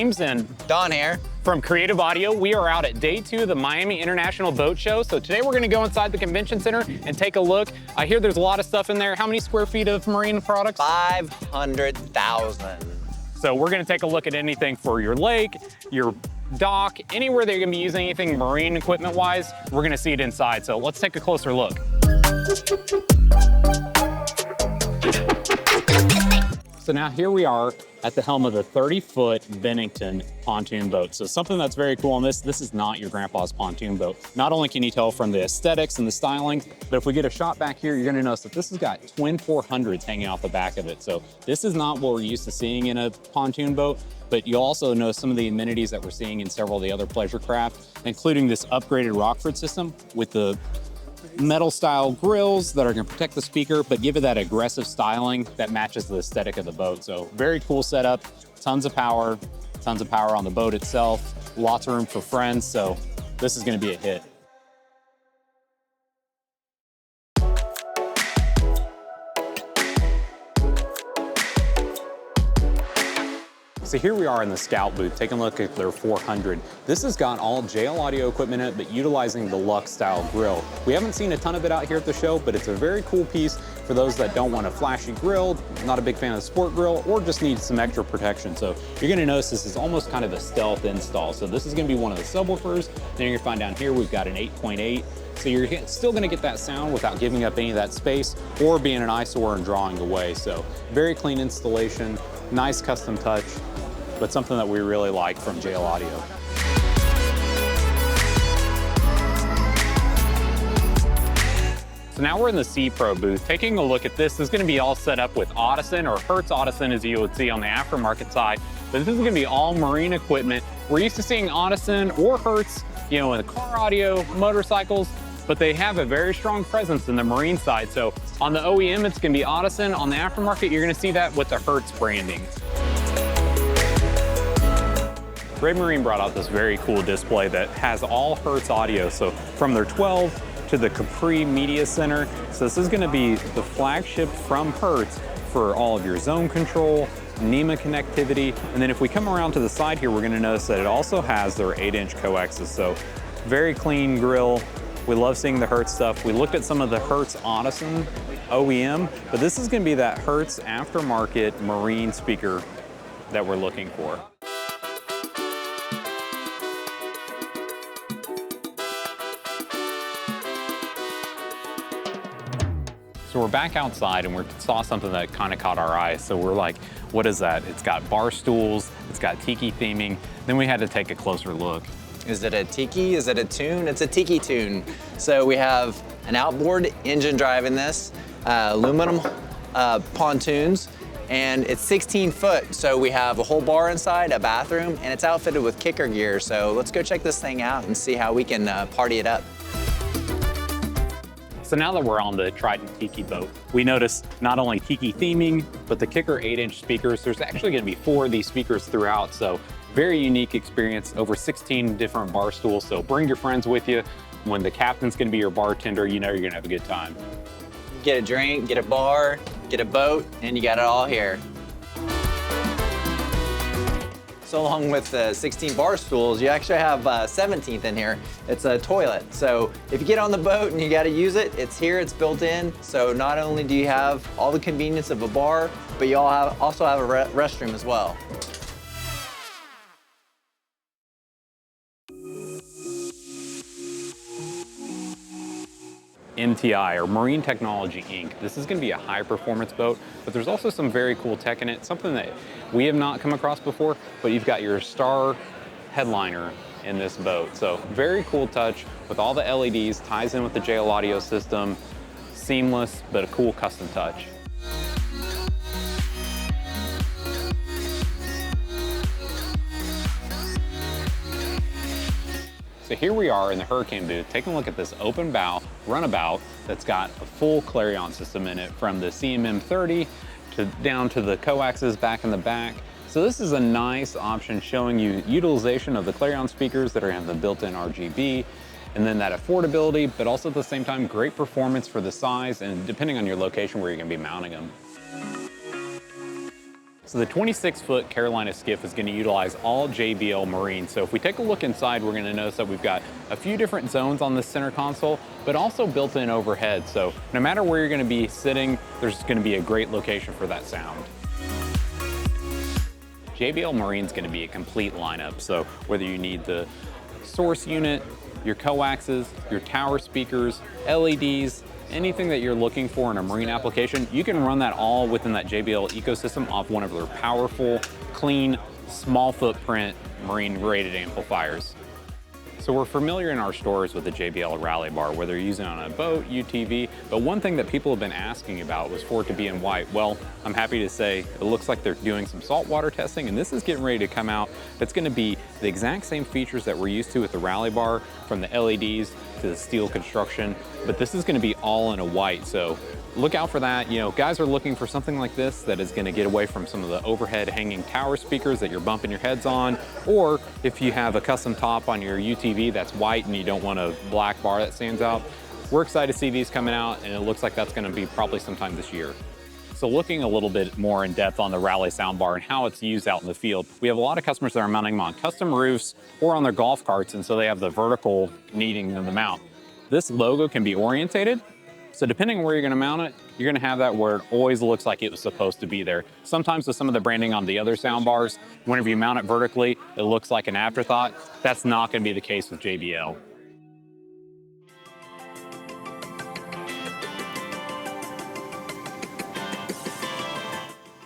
James and Don here. From Creative Audio. We are out at day 2 of the Miami International Boat Show. So today we're gonna go inside the convention center and take a look. I hear there's a lot of stuff in there. How many square feet of marine products? 500,000. So we're gonna take a look at anything for your lake, your dock, anywhere that you're gonna be using anything marine equipment wise, we're gonna see it inside. So let's take a closer look. So now here we are at the helm of the 30-foot Bennington pontoon boat. So something that's very cool on this is not your grandpa's pontoon boat. Not only can you tell from the aesthetics and the styling, but if we get a shot back here, you're gonna notice that this has got twin 400s hanging off the back of it. So this is not what we're used to seeing in a pontoon boat, but you also know some of the amenities that we're seeing in several of the other pleasure craft, including this upgraded Rockford system with the metal style grills that are gonna protect the speaker, but give it that aggressive styling that matches the aesthetic of the boat. So very cool setup, tons of power on the boat itself, lots of room for friends. So this is gonna be a hit. So here we are in the Scout booth, taking a look at their 400. This has got all JL audio equipment in it, but utilizing the Lux style grill. We haven't seen a ton of it out here at the show, but it's a very cool piece for those that don't want a flashy grill, not a big fan of the sport grill, or just need some extra protection. So you're gonna notice this is almost kind of a stealth install. So this is gonna be one of the subwoofers. Then you're gonna find down here, we've got an 8.8. So you're still gonna get that sound without giving up any of that space or being an eyesore and drawing away. So very clean installation, nice custom touch, but something that we really like from JL Audio. So now we're in the Sea Pro booth. Taking a look at this is gonna be all set up with Audison or Hertz Audison, as you would see on the aftermarket side. But this is gonna be all marine equipment. We're used to seeing Audison or Hertz, you know, in the car audio, motorcycles, but they have a very strong presence in the marine side. So on the OEM, it's gonna be Audison. On the aftermarket, you're gonna see that with the Hertz branding. Raymarine brought out this very cool display that has all Hertz audio. So from their 12 to the Capri Media Center. So this is gonna be the flagship from Hertz for all of your zone control, NEMA connectivity. And then if we come around to the side here, we're gonna notice that it also has their 8-inch coaxes. So very clean grill. We love seeing the Hertz stuff. We looked at some of the Hertz Audison OEM, but this is gonna be that Hertz aftermarket marine speaker that we're looking for. So we're back outside and we saw something that kind of caught our eye. So we're like, what is that? It's got bar stools, it's got Tiki theming. Then we had to take a closer look. Is it a Tiki? Is it a tune? It's a Tiki tune. So we have an outboard engine driving this, aluminum pontoons, and it's 16 foot. So we have a whole bar inside, a bathroom, and it's outfitted with kicker gear. So let's go check this thing out and see how we can party it up. So now that we're on the Trident Tiki boat, we noticed not only Tiki theming, but the kicker 8-inch speakers. There's actually gonna be 4 of these speakers throughout, so very unique experience, over 16 different bar stools. So bring your friends with you. When the captain's gonna be your bartender, you know you're gonna have a good time. Get a drink, get a bar, get a boat, and you got it all here. So along with the 16 bar stools, you actually have 17th in here. It's a toilet. So if you get on the boat and you gotta use it, it's here, it's built in. So not only do you have all the convenience of a bar, but you also have a restroom as well. MTI, or Marine Technology Inc. This is gonna be a high performance boat, but there's also some very cool tech in it, something that we have not come across before, but you've got your star headliner in this boat. So very cool touch with all the LEDs, ties in with the JL audio system, seamless, but a cool custom touch. So here we are in the Hurricane booth, taking a look at this open bow runabout that's got a full Clarion system in it, from the CMM 30 down to the coaxes back in the back. So this is a nice option showing you utilization of the Clarion speakers that are gonna have the built-in RGB, and then that affordability, but also at the same time, great performance for the size and depending on your location where you're gonna be mounting them. So the 26-foot Carolina Skiff is going to utilize all JBL Marine. So if we take a look inside, we're going to notice that we've got a few different zones on the center console, but also built in overhead. So no matter where you're going to be sitting, there's going to be a great location for that sound. JBL Marine's going to be a complete lineup. So whether you need the source unit, your coaxes, your tower speakers, LEDs, anything that you're looking for in a marine application, you can run that all within that JBL ecosystem off one of their powerful, clean, small footprint marine rated amplifiers. So we're familiar in our stores with the JBL Rally Bar, whether you're using it on a boat, UTV, but one thing that people have been asking about was for it to be in white. Well, I'm happy to say it looks like they're doing some saltwater testing, and this is getting ready to come out. It's gonna be the exact same features that we're used to with the Rally Bar, from the LEDs to the steel construction, but this is gonna be all in a white. So look out for that. You know, guys are looking for something like this that is going to get away from some of the overhead hanging tower speakers that you're bumping your heads on, or if you have a custom top on your UTV that's white and you don't want a black bar that stands out. We're excited to see these coming out, and it looks like that's going to be probably sometime this year. So looking a little bit more in depth on the Rally soundbar and how it's used out in the field, we have a lot of customers that are mounting them on custom roofs or on their golf carts, and so they have the vertical needing of the mount. This logo can be orientated. So depending on where you're gonna mount it, you're gonna have that where it always looks like it was supposed to be there. Sometimes with some of the branding on the other sound bars, whenever you mount it vertically, it looks like an afterthought. That's not gonna be the case with JBL.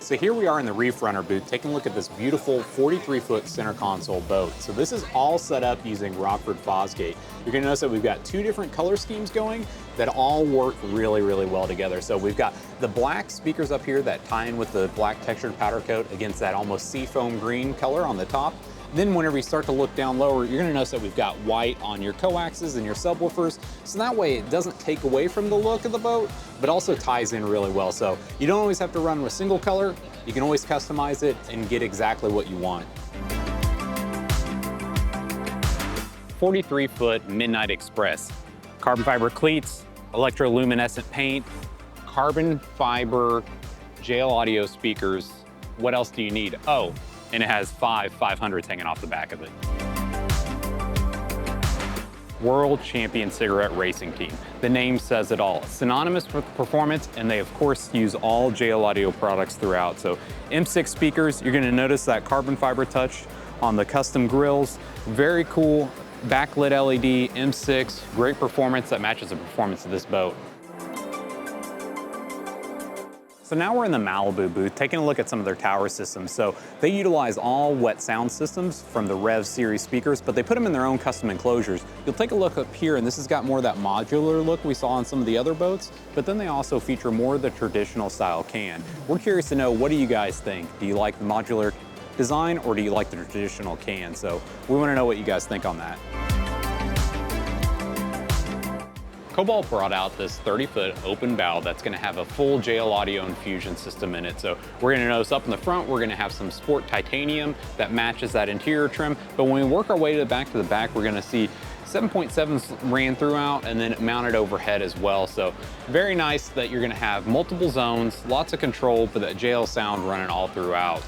So here we are in the Reef Runner booth, taking a look at this beautiful 43-foot center console boat. So this is all set up using Rockford Fosgate. You're gonna notice that we've got two different color schemes going that all work really, really well together. So we've got the black speakers up here that tie in with the black textured powder coat against that almost seafoam green color on the top. Then whenever you start to look down lower, you're gonna notice that we've got white on your coaxes and your subwoofers. So that way it doesn't take away from the look of the boat, but also ties in really well. So you don't always have to run with single color. You can always customize it and get exactly what you want. 43-foot Midnight Express. Carbon fiber cleats, electroluminescent paint, carbon fiber JL audio speakers. What else do you need? Oh, and it has 500s hanging off the back of it. World Champion Cigarette Racing Team. The name says it all. Synonymous with performance, and they of course use all JL audio products throughout. So M6 speakers, you're gonna notice that carbon fiber touch on the custom grills. Very cool, backlit LED, M6, great performance that matches the performance of this boat. So now we're in the Malibu booth, taking a look at some of their tower systems. So they utilize all wet sound systems from the Rev series speakers, but they put them in their own custom enclosures. You'll take a look up here, and this has got more of that modular look we saw on some of the other boats, but then they also feature more of the traditional style can. We're curious to know, what do you guys think? Do you like the modular design, or do you like the traditional can? So we want to know what you guys think on that. Cobalt brought out this 30-foot open bow that's gonna have a full JL audio infusion system in it. So we're gonna notice up in the front, we're gonna have some sport titanium that matches that interior trim. But when we work our way to the back, we're gonna see 7.7s ran throughout and then mounted overhead as well. So very nice that you're gonna have multiple zones, lots of control, but that JL sound running all throughout.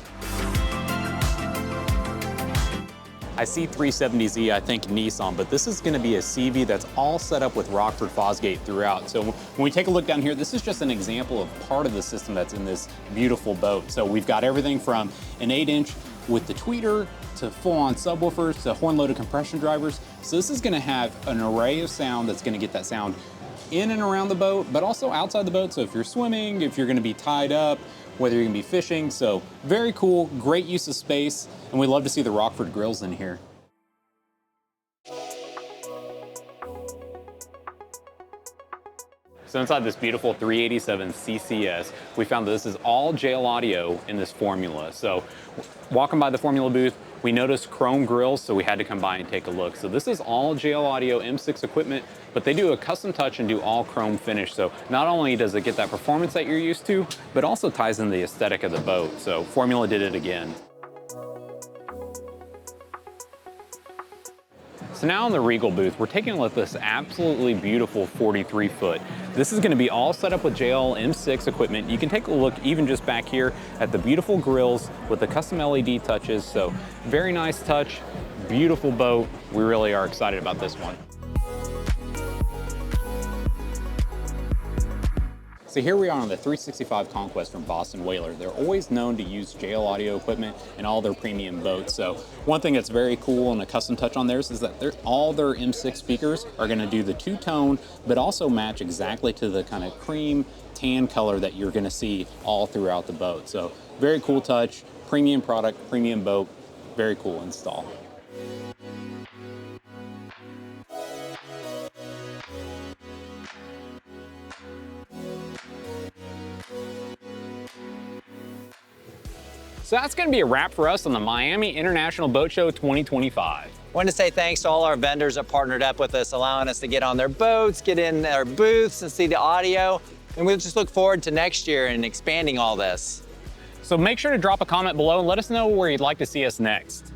I see 370Z, I think Nissan, but this is gonna be a SeaVee that's all set up with Rockford Fosgate throughout. So when we take a look down here, this is just an example of part of the system that's in this beautiful boat. So we've got everything from an 8-inch with the tweeter to full-on subwoofers to horn-loaded compression drivers. So this is gonna have an array of sound that's gonna get that sound in and around the boat, but also outside the boat. So if you're swimming, if you're gonna be tied up, whether you're gonna be fishing. So very cool, great use of space, and we love to see the Rockford grills in here. So inside this beautiful 387 CCS, we found that this is all JL audio in this formula. So walking by the formula booth, we noticed chrome grills, so we had to come by and take a look. So this is all JL audio M6 equipment, but they do a custom touch and do all chrome finish. So not only does it get that performance that you're used to, but also ties in the aesthetic of the boat. So formula did it again. So now in the Regal booth, we're taking a look at this absolutely beautiful 43 foot. This is gonna be all set up with JL M6 equipment. You can take a look even just back here at the beautiful grills with the custom LED touches. So very nice touch, beautiful boat. We really are excited about this one. So here we are on the 365 Conquest from Boston Whaler. They're always known to use JL audio equipment in all their premium boats. So one thing that's very cool and a custom touch on theirs is that all their M6 speakers are gonna do the two-tone, but also match exactly to the kind of cream tan color that you're gonna see all throughout the boat. So very cool touch, premium product, premium boat, very cool install. So that's gonna be a wrap for us on the Miami International Boat Show 2025. I want to say thanks to all our vendors that partnered up with us, allowing us to get on their boats, get in their booths and see the audio. And we just look forward to next year and expanding all this. So make sure to drop a comment below and let us know where you'd like to see us next.